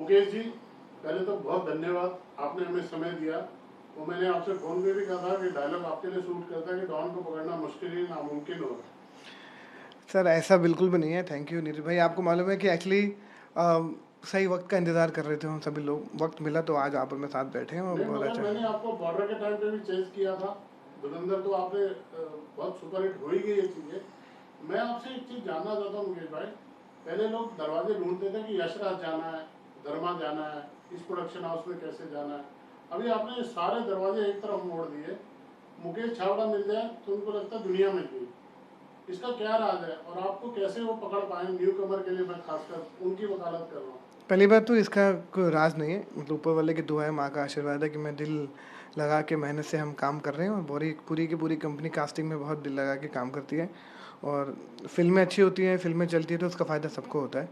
मुकेश जी, पहले तो बहुत धन्यवाद, आपने हमें समय दिया। वो मैंने आपसे फ़ोन पे भी कहा था कि डायलॉग आपके लिए सूट करता है कि डॉन को पकड़ना मुश्किल ही नामुमकिन होगा। सर ऐसा बिल्कुल भी नहीं है। थैंक यू नीरज भाई। आपको मालूम है कि एक्चुअली सही वक्त का इंतज़ार कर रहे थे हम सभी लोग। वक्त मिला तो आज आप और मैं साथ बैठे हैं और नहीं, बहुत मगर अच्छा मैंने है। आपको बॉर्डर के टाइम पे भी चेज़ किया था। धुरंधर तो आपने बहुत सुपरहिट हो ही गई ये चीज़ें। मैं आपसे एक चीज़ जानना चाहता हूँ मुकेश भाई, पहले लोग दरवाजे ढूँढते थे कि यशराज जाना है, धर्मा जाना है, इस प्रोडक्शन हाउस में कैसे जाना है। अभी आपने सारे दरवाजे एक तरफ मोड़ दिए, मुकेश छाबड़ा मिल जाए तो उनको लगता है दुनिया मिल गई। इसका क्या राज है और आपको कैसे वो पकड़ पाए? न्यू कमर के लिए मैं खासकर उनकी वकालत कर रहा हूँ। पहली बात तो इसका कोई राज नहीं है। मतलब ऊपर वाले की दुआ है, माँ का आशीर्वाद है कि मैं दिल लगा के मेहनत से हम काम कर रहे हैं और पूरी पूरी की पूरी कंपनी कास्टिंग में बहुत दिल लगा के काम करती है। और फिल्में अच्छी होती हैं, फिल्में चलती है तो उसका फ़ायदा सबको होता है।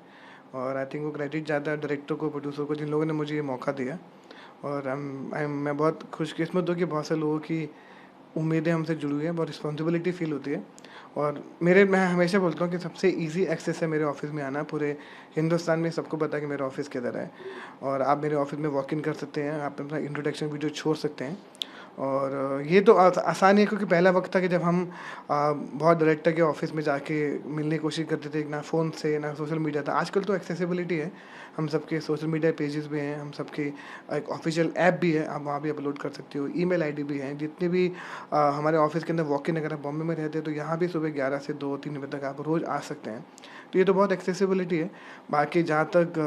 और आई थिंक वो क्रेडिट जाता है डायरेक्टर को, प्रोड्यूसर को, जिन लोगों ने मुझे ये मौका दिया। और मैं बहुत खुशकिस्मत हूँ कि बहुत से लोगों की उम्मीदें हमसे जुड़ी हुई हैं, बहुत रिस्पॉन्सिबिलिटी फ़ील होती है। और मैं हमेशा बोलता हूँ कि सबसे ईज़ी एक्सेस है मेरे ऑफ़िस में आना। पूरे हिंदुस्तान में सबको पता है कि मेरा ऑफ़िस किधर है। और आप मेरे ऑफ़िस में वॉक इन कर सकते हैं, आप अपना इंट्रोडक्शन वीडियो छोड़ सकते हैं। और ये तो आसान है क्योंकि पहला वक़्त था कि जब हम बहुत डायरेक्टर के ऑफ़िस में जाके मिलने की कोशिश करते थे, ना फ़ोन से, ना सोशल मीडिया था। आजकल तो एक्सेसिबिलिटी है, हम सबके सोशल मीडिया पेजेस भी हैं, हम सबके एक ऑफ़िशियल ऐप भी है, आप वहाँ भी अपलोड कर सकते हो, ईमेल आईडी भी है। जितने भी हमारे ऑफ़िस के अंदर वॉक इन, अगर आप बॉम्बे में रहते हैं तो यहाँ भी सुबह 11 से 2-3 बजे तक आप रोज़ आ सकते हैं। तो ये तो बहुत एक्सेसिबिलिटी है। बाकी जहाँ तक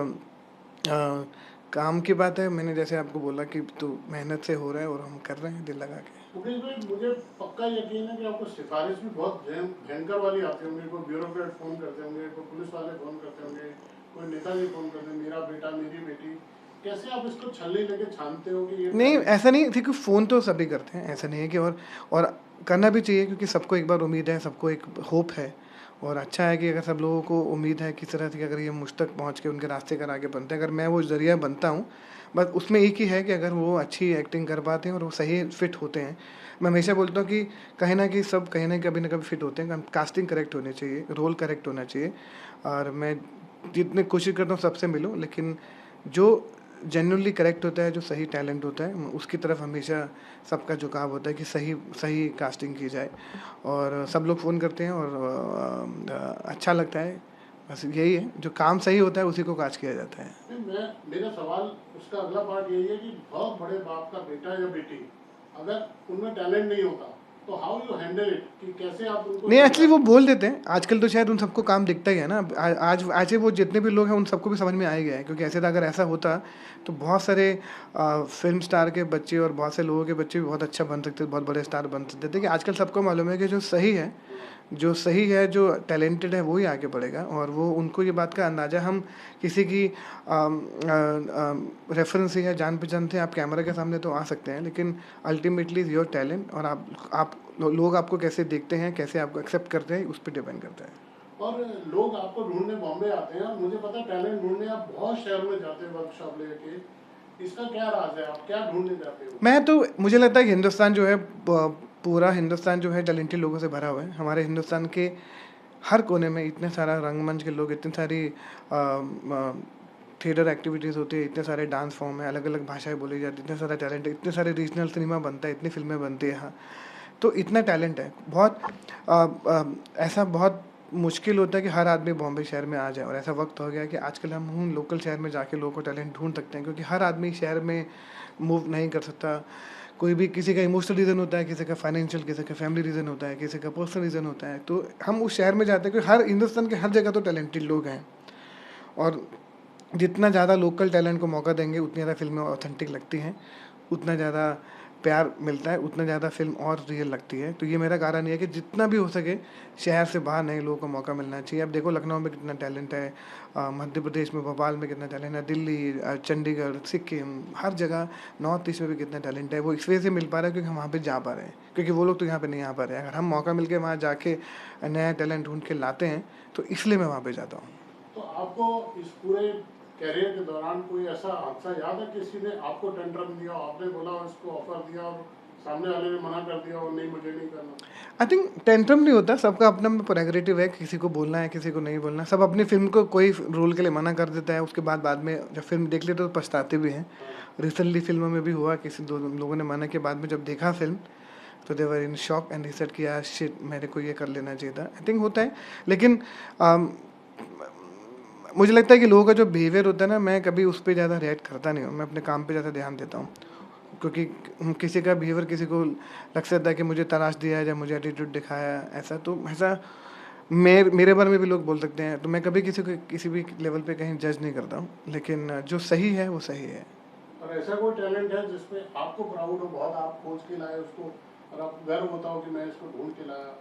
अ, काम की बात है, मैंने जैसे आपको बोला कि तो मेहनत से हो रहा है और हम कर रहे हैं दिल लगा के। मुकेश भाई, मुझे पक्का यकीन है कि आपको सिफारिश भी बहुत भयंकर वाली आती होंगी। कोई ब्यूरोक्रेट फ़ोन करते होंगे, कोई पुलिस वाले फ़ोन करते होंगे, कोई नेताजी फ़ोन करते हैं, मेरा बेटा, मेरी बेटी। कैसे आप इसको छलनी लेके छानते हो कि ये नहीं, टैलेंट? ऐसा नहीं है, देखो फ़ोन तो सभी करते हैं, ऐसा नहीं है कि और करना भी चाहिए क्योंकि सबको एक बार उम्मीद है, सबको एक होप है। और अच्छा है कि अगर सब लोगों को उम्मीद है किस तरह से कि अगर ये मुझ तक पहुँच के उनके रास्ते अगर आगे बनते हैं, अगर मैं वो ज़रिया बनता हूँ, बस उसमें एक ही है कि अगर वो अच्छी एक्टिंग कर पाते हैं और वो सही फिट होते हैं। मैं हमेशा बोलता हूँ कि कहीं न कहीं सब कहीं न कभी न कभी फिट होते हैं, कास्टिंग करेक्ट होनी चाहिए, रोल करेक्ट होना चाहिए। और मैं जितनी कोशिश करता हूँ सबसे मिलूँ, लेकिन जो जेन्युइनली करेक्ट होता है, जो सही टैलेंट होता है, उसकी तरफ हमेशा सबका झुकाव होता है कि सही सही कास्टिंग की जाए। और सब लोग फ़ोन करते हैं और अच्छा लगता है। बस यही है, जो काम सही होता है उसी को काज किया जाता है। नहीं, मैं मेरा सवाल उसका अगला पार्ट यही है कि बहुत बड़े बाप का बेटा या बेटी, अगर उनमें टैलेंट नहीं होता, तो हाउ यू हैंडल इट कि कैसे आप उनको नहीं, एक्चुअली वो समझाते हो? बोल देते हैं। आजकल तो शायद उन सबको काम दिखता ही है ना। आज वो जितने भी लोग हैं उन सबको भी समझ में आ ही गया है क्योंकि ऐसे तो अगर ऐसा होता तो बहुत सारे फ़िल्म स्टार के बच्चे और बहुत से लोगों के बच्चे भी बहुत अच्छा बन सकते थे, बहुत बड़े स्टार बन सकते थे। कि आजकल सबको मालूम है कि जो टैलेंटेड है वो ही आगे बढ़ेगा। और वो उनको ये बात का अंदाज़ा हम किसी की रेफ़रेंस से या जान-पहचान से आप कैमरा के सामने तो आ सकते हैं, लेकिन अल्टीमेटली इज़ योर टैलेंट। और लोग आपको कैसे देखते हैं, कैसे आपको एक्सेप्ट करते हैं, उस पे डिपेंड करता है। और लोग आपको ढूंढने बॉम्बे आते हैं और मुझे पता है टैलेंट ढूंढने आप बहुत शहर में जाते हैं वर्कशॉप लेके। इसका क्या राज है, आप क्या ढूंढने जाते हो? मुझे लगता है कि हिंदुस्तान जो है, पूरा हिंदुस्तान जो है टैलेंटेड लोगों से भरा हुआ है। हमारे हिंदुस्तान के हर कोने में इतने सारा रंगमंच के लोग, इतनी सारी थिएटर एक्टिविटीज़ होती है, इतने सारे डांस फॉर्म है, अलग अलग भाषाएं बोली जाती है, इतने सारा टैलेंट है, इतने सारे रीजनल सिनेमा बनता है, इतनी फिल्में बनती है यहाँ। तो इतना टैलेंट है बहुत। अ, ऐसा बहुत मुश्किल होता है कि हर आदमी बॉम्बे शहर में आ जाए। और ऐसा वक्त हो गया है कि आजकल हम लोकल शहर में जाके लोगों को टैलेंट ढूंढ सकते हैं क्योंकि हर आदमी शहर में मूव नहीं कर सकता। कोई भी, किसी का इमोशनल रीज़न होता है, किसी का फाइनेंशियल, किसी का फैमिली रीज़न होता है, किसी का पर्सनल रीज़न होता है। तो हम उस शहर में जाते हैं क्योंकि हर हिंदुस्तान के हर जगह तो टैलेंटेड लोग हैं। और जितना ज़्यादा लोकल टैलेंट को मौका देंगे उतनी ज़्यादा फिल्में ऑथेंटिक लगती हैं, उतना ज़्यादा प्यार मिलता है, उतना ज़्यादा फिल्म और रियल लगती है। तो ये मेरा कारण ये है कि जितना भी हो सके शहर से बाहर नए लोगों को मौका मिलना चाहिए। अब देखो लखनऊ में कितना टैलेंट है, मध्य प्रदेश में भोपाल में कितना टैलेंट है, दिल्ली, चंडीगढ़, सिक्किम, हर जगह, नॉर्थ ईस्ट में भी कितना टैलेंट है। वो इस वजह से मिल पा रहा है क्योंकि हम वहाँ पे जा पा रहे हैं, क्योंकि वो लोग तो यहाँ पे नहीं आ पा रहे हैं। अगर हम मौका मिल के वहाँ जाके नया टैलेंट ढूंढ के लाते हैं तो इसलिए मैं वहाँ पे जाता हूँ। तो आपको इस पूरे कैरियर के दौरान कोई ऐसा हादसा याद है, किसी ने आपको टेंडर दिया, आपने बोला और इसको ऑफर दिया और सामने वाले ने मना कर दिया और नहीं मुझे नहीं करना? आई थिंक टेंट्रम नहीं होता, सबका अपना अपना प्रेरोगेटिव है, किसी को बोलना है किसी को नहीं बोलना। सब अपनी फिल्म को कोई रोल के लिए मना कर देता है, उसके बाद में जब फिल्म देख लेते तो पछताते भी हैं। रिसेंटली फिल्मों में भी हुआ, किसी दो लोगों ने मना के बाद में जब देखा फिल्म तो they were in shock and he said कि यार शिट, मेरे को ये कर लेना चाहिए था। आई थिंक होता है, लेकिन मुझे लगता है कि लोगों का जो बिहेवियर होता है ना, मैं कभी उस पर ज़्यादा रिएक्ट करता नहीं हूँ, मैं अपने काम पे ज़्यादा ध्यान देता हूँ। क्योंकि किसी का बिहेवियर किसी को लग सकता है कि मुझे तराश दिया है या मुझे एटीट्यूड दिखाया ऐसा, तो ऐसा मेरे बारे में भी लोग बोल सकते हैं। तो मैं कभी किसी को किसी भी लेवल पे कहीं जज नहीं करता हूँ, लेकिन जो सही है वो सही है। और ऐसा कोई टैलेंट है जिसमें आपको प्राउड हो बहुत, आप खोज के लाए उसको और आप गर्व होता हो कि मैं इसको ढूंढ के लाया?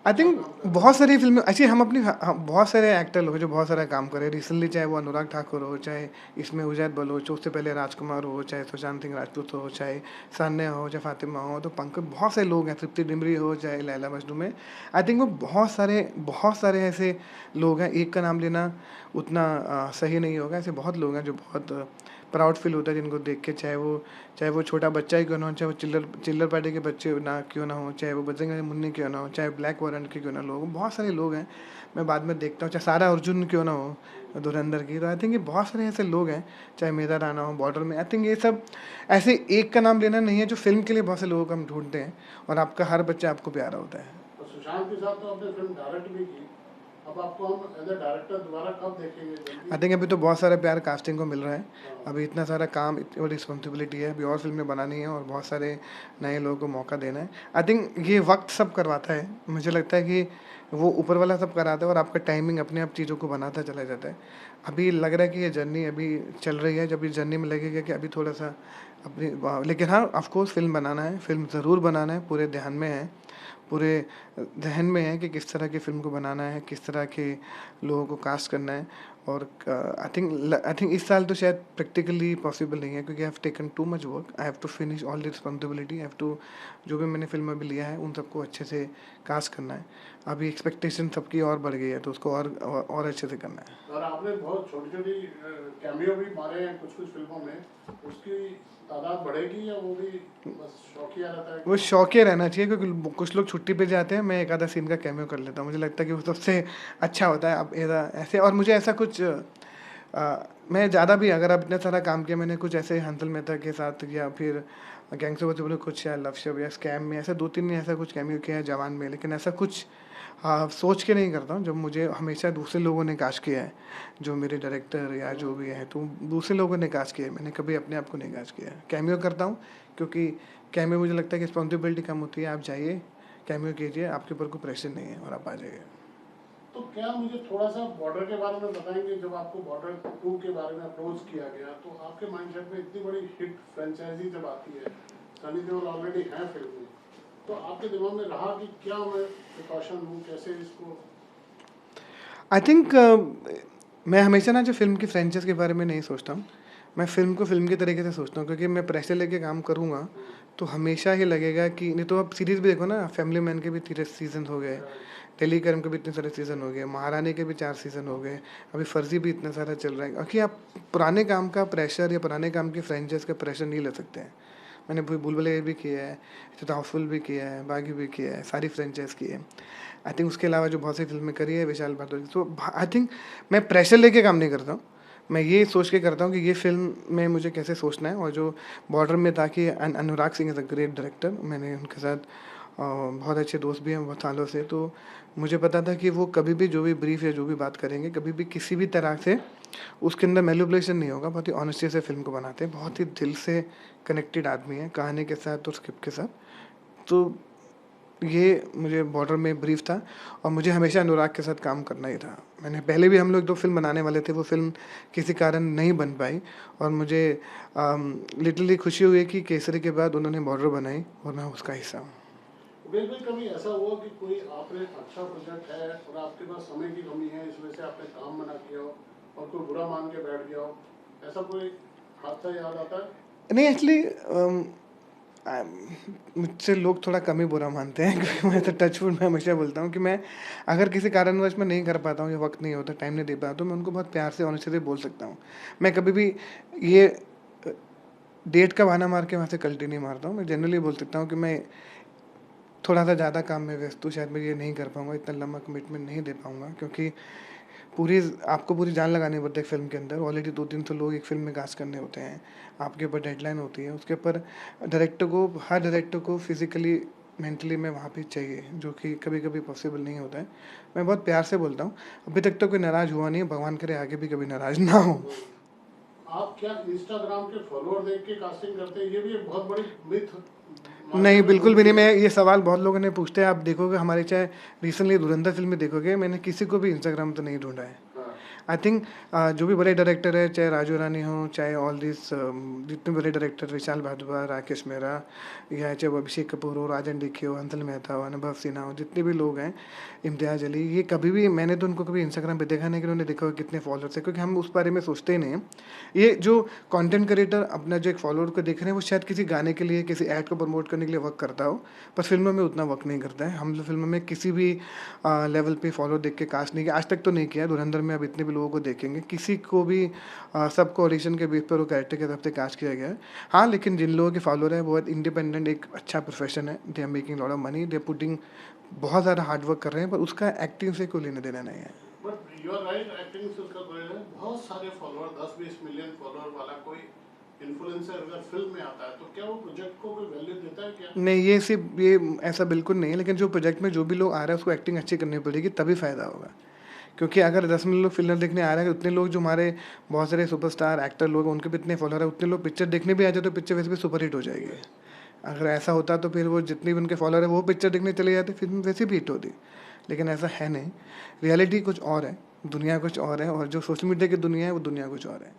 आई अच्छा थिंक काम कर रहा बहुत सारी फिल्में अच्छी, हम बहुत सारे एक्टर लोग जो बहुत सारा काम करे रिसेंटली, चाहे वो अनुराग ठाकुर हो, चाहे इसमें उजैद बलोच, उससे पहले राजकुमार हो, चाहे सुशांत सिंह राजपूत हो, चाहे सान्या हो, चाहे फातिमा हो, तो पंकज, बहुत से लोग हैं, तृप्ति डिमरी हो, चाहे लैला मजनू में। आई थिंक वो बहुत सारे ऐसे लोग हैं, एक का नाम लेना उतना सही नहीं होगा। ऐसे बहुत लोग हैं जो बहुत प्राउड फील होता है जिनको देख के, चाहे वो छोटा बच्चा ही क्यों ना हो, चाहे वो चिल्लर पार्टी के बच्चे ना क्यों ना हो, चाहे वो बजरंग मुन्नी क्यों ना हो, चाहे ब्लैक वारंट के क्यों ना लोग, बहुत सारे लोग हैं मैं बाद में देखता हूँ, चाहे सारा अर्जुन क्यों ना हो धुरंधर की। तो आई थिंक ये बहुत सारे ऐसे लोग हैं, चाहे मेरा राना हो बॉर्डर में। आई थिंक ये सब ऐसे एक का नाम लेना नहीं है, जो फिल्म के लिए बहुत से लोगों को हम ढूंढते हैं और आपका हर बच्चा आपको प्यारा होता है। और सुशांत के साथ तो आपने फिल्म डायरेक्ट भी की, अब आपको हम एज ए डायरेक्टर दोबारा कब देखेंगे? जल्दी? आई थिंक अभी तो बहुत सारा प्यार कास्टिंग को मिल रहा है, हाँ। अभी इतना सारा काम, इतनी बड़ी रिस्पॉन्सिबिलिटी है, अभी और फिल्में बनानी है और बहुत सारे नए लोगों को मौका देना है। आई थिंक ये वक्त सब करवाता है, मुझे लगता है कि वो ऊपर वाला सब कराता है और आपका टाइमिंग अपने आप चीज़ों को बनाता चला जाता है। अभी लग रहा है कि ये जर्नी अभी चल रही है, जब इस जर्नी में लगेगा कि अभी थोड़ा सा लेकिन हाँ ऑफकोर्स फिल्म बनाना है, फिल्म ज़रूर बनाना है, पूरे ध्यान में है, पूरे ज़हन में है कि किस तरह की फ़िल्म को बनाना है, किस तरह के लोगों को कास्ट करना है। और आई थिंक इस साल तो शायद प्रैक्टिकली पॉसिबल नहीं है, क्योंकि I have taken too much work, I have to finish all the responsibility, I have to, जो भी मैंने फिल्म अभी लिया है उन सबको अच्छे से कास्ट करना है। अभी एक्सपेक्टेशन सबकी और बढ़ गई है, तो उसको और अच्छे से करना है। और आपने बहुत छोटी छोटी कैमियो भी मारे हैं कुछ कुछ फिल्मों में, उसकी तादाद बढ़ेगी या वो भी बस शौकिया रहता है? वो शौकिया रहना चाहिए, क्योंकि कुछ लोग छुट्टी पे जाते हैं, मैं एक आधा सीन का कैमियो कर लेता हूँ, मुझे लगता है कि वो सबसे अच्छा होता है। अब ऐसे, और मुझे ऐसा कुछ मैं ज़्यादा भी, अगर अब इतना सारा काम किया मैंने, कुछ ऐसे हंसल मेहता के साथ या फिर गैंग्स ऑफ वासेपुर कुछ, या लव शव या स्कैम में, ऐसा 2-3 ने ऐसा कुछ कैमियो किया है जवान में, लेकिन ऐसा कुछ सोच के नहीं करता हूँ। जब मुझे हमेशा दूसरे लोगों ने कास्ट किया है, जो मेरे डायरेक्टर या जो भी है, तो दूसरे लोगों ने कास्ट किया है, मैंने कभी अपने आप को नहीं कास्ट किया है। कैमियो करता हूँ क्योंकि कैमियो मुझे लगता है कि रिस्पॉन्सिबिलिटी कम होती है, आप जाइए कैमियो कीजिए, आपके ऊपर कोई प्रेशर नहीं है और आप आ जाइए। तो क्या मुझे थोड़ा सा बॉर्डर के बारे में बताएंगे? जब आपको बॉर्डर 2 के बारे में अप्रोच किया गया, तो आपके माइंडसेट में इतनी बड़ी हिट फ्रेंचाइजी जब आती है, सनी देओल ऑलरेडी हैं फिल्म में, तो आपके दिमाग में रहा कि क्या मैं प्रिकॉशन लूँ, कैसे इसको? आई थिंक मैं हमेशा ना जो फ़िल्म की फ्रेंचाइज के बारे में नहीं सोचता हूँ, मैं फ़िल्म को फ़िल्म के तरीके से सोचता हूँ, क्योंकि मैं प्रेशर लेके काम करूँगा तो हमेशा ही लगेगा कि, नहीं तो आप सीरीज़ भी देखो ना, फैमिली मैन के भी 3 सीज़न हो गए, टेलीग्राम के भी इतने सारे सीज़न हो गए, महारानी के भी 4 सीज़न हो गए, अभी फर्जी भी इतना सारा चल रहा है, क्योंकि आप पुराने काम का प्रेशर या पुराने काम की फ्रेंचाइज का प्रेशर नहीं ले सकते हैं। मैंने भूल भुलैया भी किया है, तो हाउसफुल भी किया है, बागी भी किया है, सारी फ्रेंचाइज की है। आई थिंक उसके अलावा जो बहुत सी फिल्में करी है विशाल भारद्वाज की, तो आई थिंक मैं प्रेशर लेके काम नहीं करता हूँ, मैं ये सोच के करता हूँ कि ये फिल्म में मुझे कैसे सोचना है। और जो बॉर्डर में था कि Anurag Singh is a great director, मैंने उनके साथ बहुत अच्छे दोस्त भी हैं बहुत सालों से, तो मुझे पता था कि वो कभी भी जो भी ब्रीफ या जो भी बात करेंगे, कभी भी किसी भी तरह से उसके अंदर मैनिपुलेशन नहीं होगा, बहुत ही ऑनेस्टी से फिल्म को बनाते हैं, बहुत ही दिल से कनेक्टेड आदमी है कहानी के साथ और स्क्रिप्ट के साथ। तो ये मुझे बॉर्डर में ब्रीफ था और मुझे हमेशा अनुराग के साथ काम करना ही था। मैंने पहले भी, हम लोग 2 फिल्म बनाने वाले थे, वो फिल्म किसी कारण नहीं बन पाई और मुझे लिटरली खुशी हुई कि केसरी के बाद उन्होंने बॉर्डर बनाई और मैं उसका हिस्सा हूँ। बिल्कुल। कभी ऐसा हुआ कि कोई आपने अच्छा प्रोजेक्ट है और आपके पास समय की कमी है, इस वजह से आपने काम मना किया हो और कोई बुरा मान के बैठ गया हो, ऐसा कोई हादसा याद आता है? नहीं, एक्चुअली मुझसे लोग थोड़ा कम ही बुरा मानते हैं क्योंकि मैं तो टचवुड, मैं हमेशा बोलता हूँ कि मैं अगर किसी कारणवश मैं नहीं कर पाता हूँ या वक्त नहीं होता, टाइम नहीं दे पाता, तो मैं उनको बहुत प्यार से ऑनेस्टली बोल सकता हूँ। मैं कभी भी ये डेट का बहाना मार के वहाँ से कल्टी नहीं मारता हूँ। मैं जनरली बोल सकता हूँ कि मैं थोड़ा-सा ज़्यादा काम में व्यस्त हूँ, शायद मैं ये नहीं कर पाऊँगा, इतना लंबा कमिटमेंट नहीं दे पाऊँगा, क्योंकि पूरी आपको पूरी जान लगानी पड़ती है एक फ़िल्म के अंदर। ऑलरेडी 2-300 लोग एक फ़िल्म में कास्ट करने होते हैं। आपके ऊपर डेडलाइन होती है, उसके ऊपर हर डायरेक्टर को फिज़िकली, मेंटली में वहाँ पे चाहिए, जो कि कभी-कभी पॉसिबल नहीं होता है। मैं बहुत प्यार से बोलता हूँ, अभी तक तो कोई नाराज़ हुआ नहीं है, भगवान करे आगे भी कभी नाराज़ ना हो। आप क्या इंस्टाग्राम के फॉलोअर देख के कास्टिंग करते हैं? ये भी एक बहुत बड़ी मिथ नहीं, मार्केट में बिल्कुल भी घूमती नहीं। है। मैं ये सवाल बहुत लोगों ने पूछते हैं, आप देखोगे हमारे चाहे रिसेंटली धुरंधर फ़िल्म में देखोगे, मैंने किसी को भी इंस्टाग्राम पे नहीं ढूँढा है। हाँ। आई थिंक जो भी बड़े डायरेक्टर है, चाहे राजू रानी हो, चाहे ऑल दिस जितने बड़े डायरेक्टर, विशाल भारद्वाज, राकेश मेहरा, या चाहे वो अभिषेक कपूर हो, राजन डिक्की हो, हंसल मेहता हो, अनुभव सिन्हा हो, जितने भी लोग हैं, इम्तियाज़ अली, ये कभी भी मैंने तो उनको कभी इंस्टाग्राम पे देखा नहीं कि उन्होंने देखा हो कितने फॉलोअर्स है, क्योंकि हम उस बारे में सोचते ही नहीं हैं। ये जो कंटेंट क्रिएटर अपना जो एक फॉलोअर को देख रहे हैं, वो शायद किसी गाने के लिए, किसी ऐड को प्रमोट करने के लिए वर्क करता हो, पर फिल्मों में उतना वर्क नहीं करता है। हम लोग फिल्मों में किसी भी लेवल पे फॉलो देख के कास्ट नहीं किया, आज तक तो नहीं किया। धुरंधर में अब इतने भी लोगों को देखेंगे, किसी को भी सबको ऑडिशन के बेस पर वो कैरेक्टर के तरफ से कास्ट किया गया है। हाँ, लेकिन जिन लोगों के फॉलोअर हैं, बहुत इंडिपेंडेंट, एक अच्छा प्रोफेशन है, they are making lot of money, they are putting, बहुत ज़्यादा हार्ड वर्क कर रहे हैं, पर उसका एक्टिंग से कोई लेना देना नहीं है। But you are right, acting से उसका कोई है। बहुत सारे फॉलोअर, 10-20 मिलियन फॉलोअर वाला कोई इन्फ्लुएंसर अगर फिल्म में आता है तो क्या वो प्रोजेक्ट को कोई वैल्यू देता है क्या? नहीं, ये सिर्फ ये ऐसा बिल्कुल नहीं है, लेकिन जो प्रोजेक्ट में जो भी लोग आ रहे हैं, उसको एक्टिंग अच्छी करनी पड़ेगी, तभी फ़ायदा होगा। क्योंकि अगर 10 मिलियन लोग फिल्म देखने आ रहे हैं, उतने लोग जो हमारे बहुत सारे सुपरस्टार एक्टर लोग हैं, उनके भी इतने फॉलोअर हैं, उतने लोग पिक्चर देखने भी आ जाए तो पिक्चर वैसे भी सुपरहिट हो जाएगी। अगर ऐसा होता तो फिर वो जितने भी उनके फॉलोअर है, वो पिक्चर देखने चले जाते, फिल्म वैसे भी हिट होती। लेकिन ऐसा है नहीं, रियलिटी कुछ और है, दुनिया कुछ और है, और जो सोशल मीडिया की दुनिया है, वो दुनिया कुछ और है।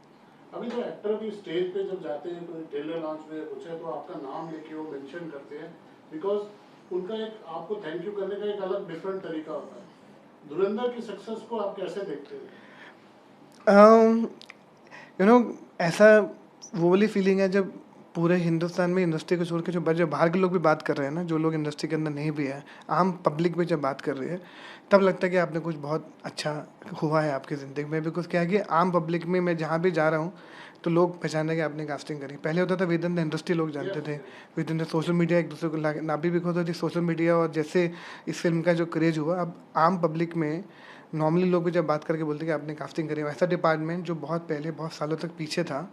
अभी तो एक्टर भी स्टेज पे जब जाते हैं तो ट्रेलर लॉन्च में कुछ है तो आपका नाम लेके वो मेंशन करते हैं, बिकॉज उनका एक आपको थैंक यू करने का एक अलग डिफरेंट तरीका होता है। धुरंधर की सक्सेस को आप कैसे देखते हैं? यू नो ऐसा वो वाली फीलिंग है जब पूरे हिंदुस्तान में इंडस्ट्री को छोड़ के जो बाहर के लोग भी बात कर रहे हैं ना, जो लोग इंडस्ट्री के अंदर नहीं भी है, आम पब्लिक भी जब बात कर रही है, तब लगता है कि आपने कुछ बहुत अच्छा हुआ है आपकी ज़िंदगी में। बिकॉज क्या है कि आम पब्लिक में मैं जहाँ भी जा रहा हूँ, तो लोग पहचान रहे कि आपने कास्टिंग करी। पहले होता था विद इन द इंडस्ट्री लोग जानते थे, with in the social media एक दूसरे को ना भी because of the social media, और जैसे इस फिल्म का जो क्रेज हुआ, अब आम पब्लिक में नॉर्मली लोग भी जब बात करके बोलते हैं कि आपने कास्टिंग करी है, ऐसा डिपार्टमेंट जो बहुत पहले बहुत सालों तक पीछे था,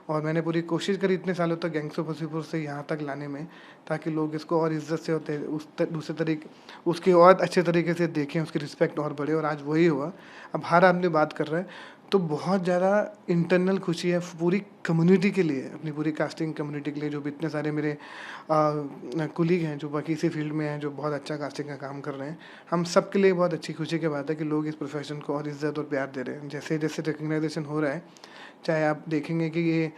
और मैंने पूरी कोशिश करी इतने सालों तक गैंग्स ऑफ वासेपुर से यहाँ तक लाने में, ताकि लोग इसको और इज्जत से होते दूसरे तरीके उसके और अच्छे तरीके से देखें, उसकी रिस्पेक्ट और बढ़े, और आज वही हुआ। अब हर आदमी बात कर रहा है, तो बहुत ज़्यादा इंटरनल खुशी है पूरी कम्युनिटी के लिए, अपनी पूरी कास्टिंग कम्युनिटी के लिए, जो भी इतने सारे मेरे कुलीग हैं जो बाकी इसी फील्ड में हैं, जो बहुत अच्छा कास्टिंग का काम कर रहे हैं। हम सब के लिए बहुत अच्छी खुशी की बात है कि लोग इस प्रोफेशन को और इज़्ज़त और प्यार दे रहे हैं। जैसे जैसे रिकग्नाइजेशन हो रहा है, चाहे आप देखेंगे कि ये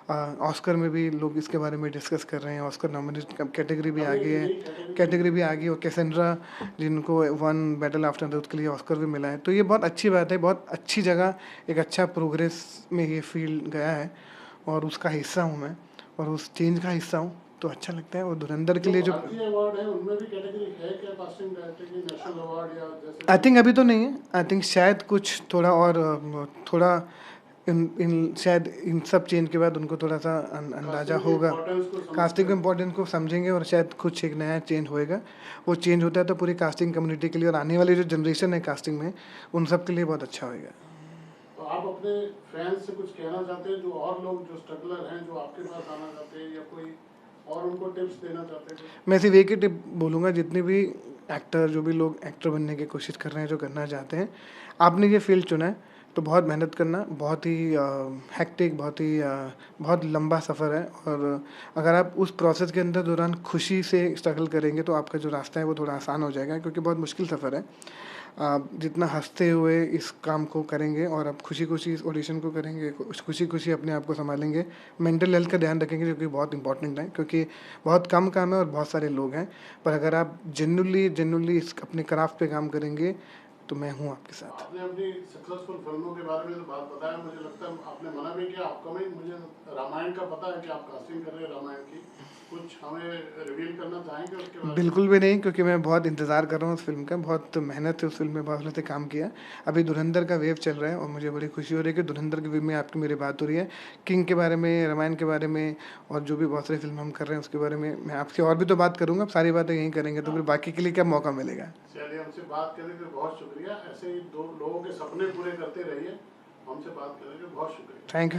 ऑस्कर में भी लोग इसके बारे में डिस्कस कर रहे हैं, ऑस्कर नॉमिनेट कैटेगरी भी आ अभी गई है, नई कैटेगरी भी आ गई, और कैसेंड्रा जिनको वन बैटल आफ्टर अर्थ के लिए ऑस्कर भी मिला है। तो ये बहुत अच्छी बात है, बहुत अच्छी जगह, एक अच्छा प्रोग्रेस में ये फील्ड गया है, और उसका हिस्सा हूँ मैं, और उस चेंज का हिस्सा हूँ, तो अच्छा लगता है। और धुरंधर के जो लिए जो भारतीय अवार्ड है उनमें भी कैटेगरी है क्या कास्टिंग डायरेक्टर की, नेशनल अवार्ड या जैसे आई थिंक अभी तो नहीं है, आई थिंक शायद कुछ थोड़ा और थोड़ा इन शायद इन सब चेंज के बाद उनको थोड़ा सा अंदाज़ा कास्टिंग की होगा, इम्पोर्टेंस को समझते कास्टिंग के हैं? इम्पोर्टेंस को समझेंगे, और शायद कुछ एक नया चेंज होएगा। वो चेंज होता है तो पूरी कास्टिंग कम्युनिटी के लिए, और आने वाली जो जनरेशन है कास्टिंग में, उन सब के लिए बहुत अच्छा होएगा। तो आप अपने फैंस से कुछ कहना चाहते हैं, जो और लोग जो स्ट्रगलर हैं, जो आपके पास आना चाहते हैं, या कोई और उनको टिप्स देना चाहते हैं? मैं सिर्फ एक ही टिप बोलूँगा, जितने भी एक्टर, जो भी लोग एक्टर बनने की कोशिश कर रहे हैं, जो करना चाहते हैं, आपने ये फील्ड चुना है तो बहुत मेहनत करना, बहुत ही हेक्टिक, बहुत लंबा सफ़र है, और अगर आप उस प्रोसेस के अंदर दौरान खुशी से स्ट्रगल करेंगे तो आपका जो रास्ता है वो थोड़ा आसान हो जाएगा, क्योंकि बहुत मुश्किल सफ़र है। आप जितना हँसते हुए इस काम को करेंगे, और आप खुशी-खुशी इस ऑडिशन को करेंगे, खुशी-खुशी अपने आप को सँभालेंगे, मेंटल हेल्थ का ध्यान रखेंगे, जो कि बहुत इंपॉर्टेंट है, क्योंकि बहुत कम काम है और बहुत सारे लोग हैं। पर अगर आप जेन्युइनली इस अपने क्राफ्ट पे काम करेंगे, तो मैं हूँ आपके साथ। आपने अपनी सक्सेसफुल फिल्मों के बारे में तो बात बताया, मुझे लगता है आपने मना भी किया, अपकमिंग मुझे रामायण का पता है कि आप कास्टिंग कर रहे हैं रामायण की, कुछ हमें रिवील करना चाहेंगे उसके बारे में? बिल्कुल भी नहीं, क्योंकि मैं बहुत इंतज़ार कर रहा हूँ उस फ़िल्म का, बहुत मेहनत से उस फ़िल्म में बहुत मेहनत से काम किया। अभी धुरंधर का वेव चल रहा है और मुझे बड़ी खुशी हो रही है कि धुरंधर के वेव में आपकी मेरी बात हो रही है। किंग के बारे में, रामायण के बारे में और जो भी बहुत सारी फ़िल्म हम कर रहे हैं उसके बारे में मैं आपसे और भी तो बात करूँगा, अब सारी बातें यहीं करेंगे तो फिर बाकी के लिए क्या मौका मिलेगा? चलिए, हमसे बात करने के लिए बहुत शुक्रिया। ऐसे ही दो लोगों के सपने पूरे करते रहिए। हमसे बात करने के लिए बहुत शुक्रिया। Thank you.